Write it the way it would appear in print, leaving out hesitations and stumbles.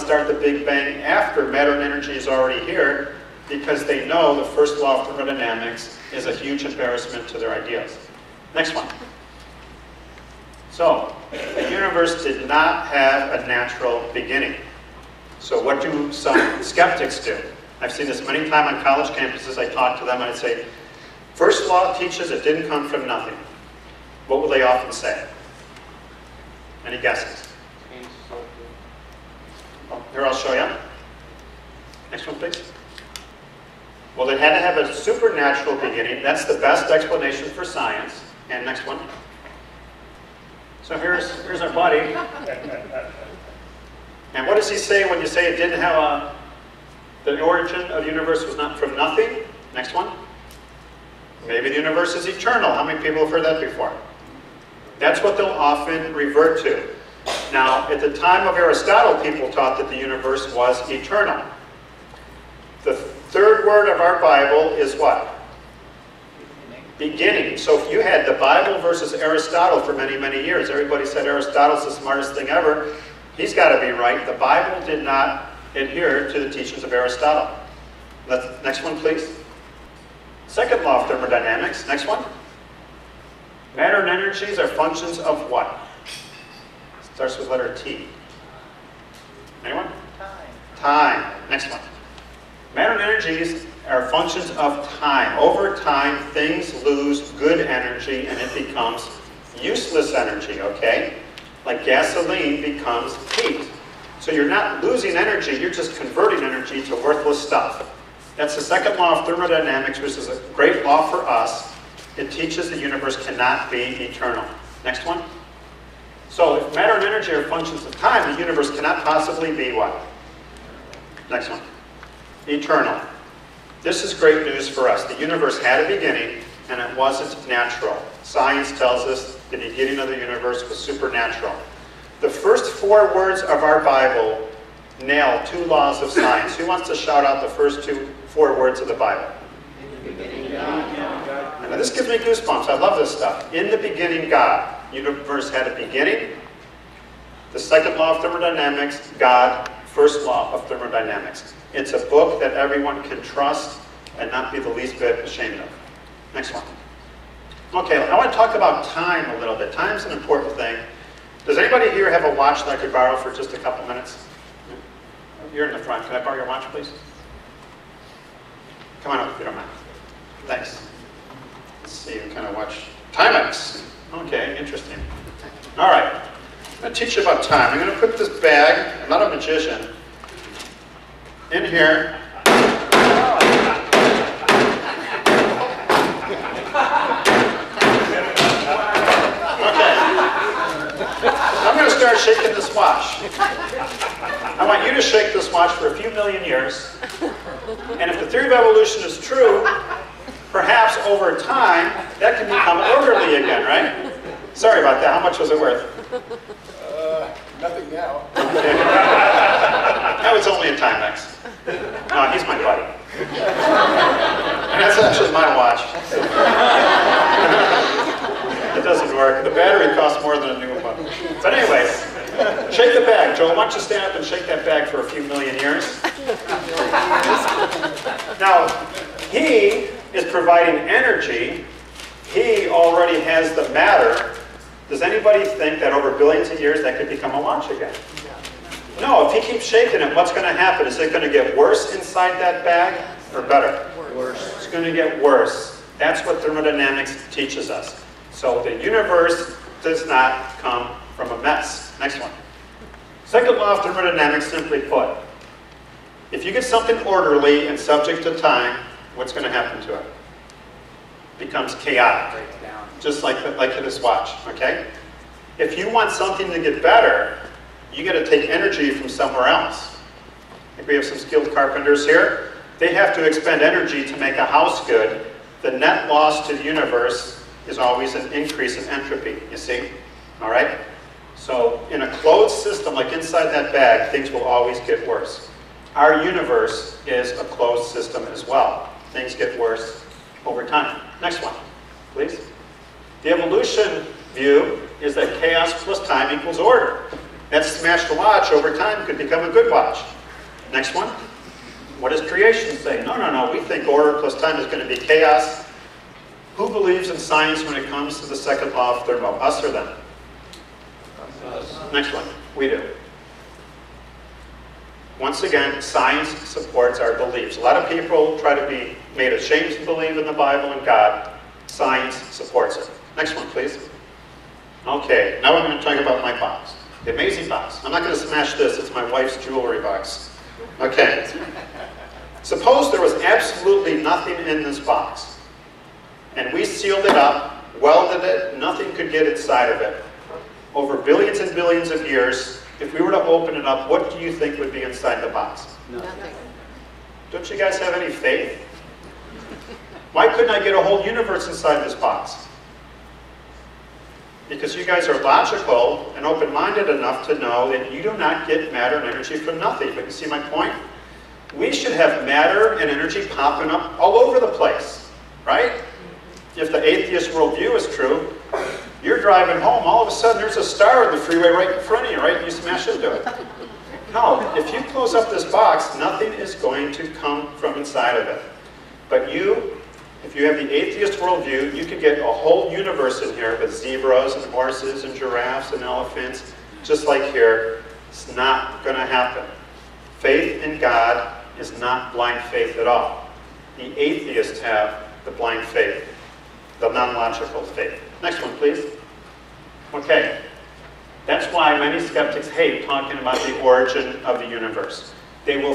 start the Big Bang after matter and energy is already here, because they know the first law of thermodynamics is a huge embarrassment to their ideas. Next one. So, the universe did not have a natural beginning. So what do some skeptics do? I've seen this many times on college campuses. I talk to them and I say, first law teaches it didn't come from nothing. What will they often say? Any guesses? Oh, here, I'll show you. Next one, please. Well, it had to have a supernatural beginning. That's the best explanation for science. And next one. So here's our buddy. And what does he say when you say it didn't have the origin of the universe was not from nothing? Next one. Maybe the universe is eternal. How many people have heard that before? That's what they'll often revert to. Now, at the time of Aristotle, people taught that the universe was eternal. The third word of our Bible is what? Beginning. So if you had the Bible versus Aristotle for many, many years, everybody said Aristotle's the smartest thing ever. He's got to be right. The Bible did not adhere to the teachings of Aristotle. Next one, please. Second law of thermodynamics. Next one. Matter and energies are functions of what? Starts with letter T. Anyone? Time. Next one. Matter and energies are functions of time. Over time, things lose good energy and it becomes useless energy, okay? Like gasoline becomes heat. So you're not losing energy, you're just converting energy to worthless stuff. That's the second law of thermodynamics, which is a great law for us. It teaches the universe cannot be eternal. Next one. So if matter and energy are functions of time, the universe cannot possibly be what? Next one. Eternal. This is great news for us. The universe had a beginning, and it wasn't natural. Science tells us the beginning of the universe was supernatural. The first 4 words of our Bible nail 2 laws of science. Who wants to shout out the first 4 words of the Bible? Now this gives me goosebumps. I love this stuff. In the beginning, God. The universe had a beginning. The second law of thermodynamics, God. First law of thermodynamics. It's a book that everyone can trust and not be the least bit ashamed of. Next one. Okay, I want to talk about time a little bit. Time's an important thing. Does anybody here have a watch that I could borrow for just a couple minutes? You're in the front. Can I borrow your watch, please? Come on up if you don't mind. Thanks. Let's see what kind of watch. Timex. Okay, interesting. All right. I'm going to teach you about time. I'm going to put this bag, I'm not a magician, in here. Okay. I'm going to start shaking this watch. I want you to shake this watch for a few million years. And if the theory of evolution is true, perhaps over time, that can become orderly again, right? Sorry about that. How much was it worth? Nothing now. Okay. That was only a Timex. No, he's my buddy. And that's actually my watch. It doesn't work. The battery costs more than a new one. But anyways, shake the bag. Joel, why don't you stand up and shake that bag for a few million years? Now, he is providing energy. He already has the matter. Does anybody think that over billions of years that could become a watch again? No, if he keeps shaking it, what's going to happen? Is it going to get worse inside that bag or better? Worse. It's going to get worse. That's what thermodynamics teaches us. So the universe does not come from a mess. Next one. Second law of thermodynamics, simply put. If you get something orderly and subject to time, what's going to happen to it? It becomes chaotic. Just like this watch, okay? If you want something to get better, you got to take energy from somewhere else. I think we have some skilled carpenters here. They have to expend energy to make a house good. The net loss to the universe is always an increase in entropy, you see? All right? So in a closed system, like inside that bag, things will always get worse. Our universe is a closed system as well. Things get worse over time. Next one, please. The evolution view is that chaos plus time equals order. That smashed watch over time could become a good watch. Next one. What does creation say? No, we think order plus time is going to be chaos. Who believes in science when it comes to the second law of thermo? Us or them? Us. Next one. We do. Once again, science supports our beliefs. A lot of people try to be made ashamed to believe in the Bible and God. Science supports it. Next one, please. Okay, now I'm going to talk about my box. The amazing box. I'm not going to smash this. It's my wife's jewelry box. Okay. Suppose there was absolutely nothing in this box, and we sealed it up, welded it, nothing could get inside of it. Over billions and billions of years, if we were to open it up, what do you think would be inside the box? Nothing. Don't you guys have any faith? Why couldn't I get a whole universe inside this box? Because you guys are logical and open-minded enough to know that you do not get matter and energy from nothing. But you see my point? We should have matter and energy popping up all over the place, right? If the atheist worldview is true, you're driving home, all of a sudden there's a star in the freeway right in front of you, right? And you smash into it. No, if you close up this box, nothing is going to come from inside of it. But you, if you have the atheist worldview, you could get a whole universe in here with zebras and horses and giraffes and elephants, just like here. It's not going to happen. Faith in God is not blind faith at all. The atheists have the blind faith, the non-logical faith. Next one, please. Okay. That's why many skeptics hate talking about the origin of the universe. They will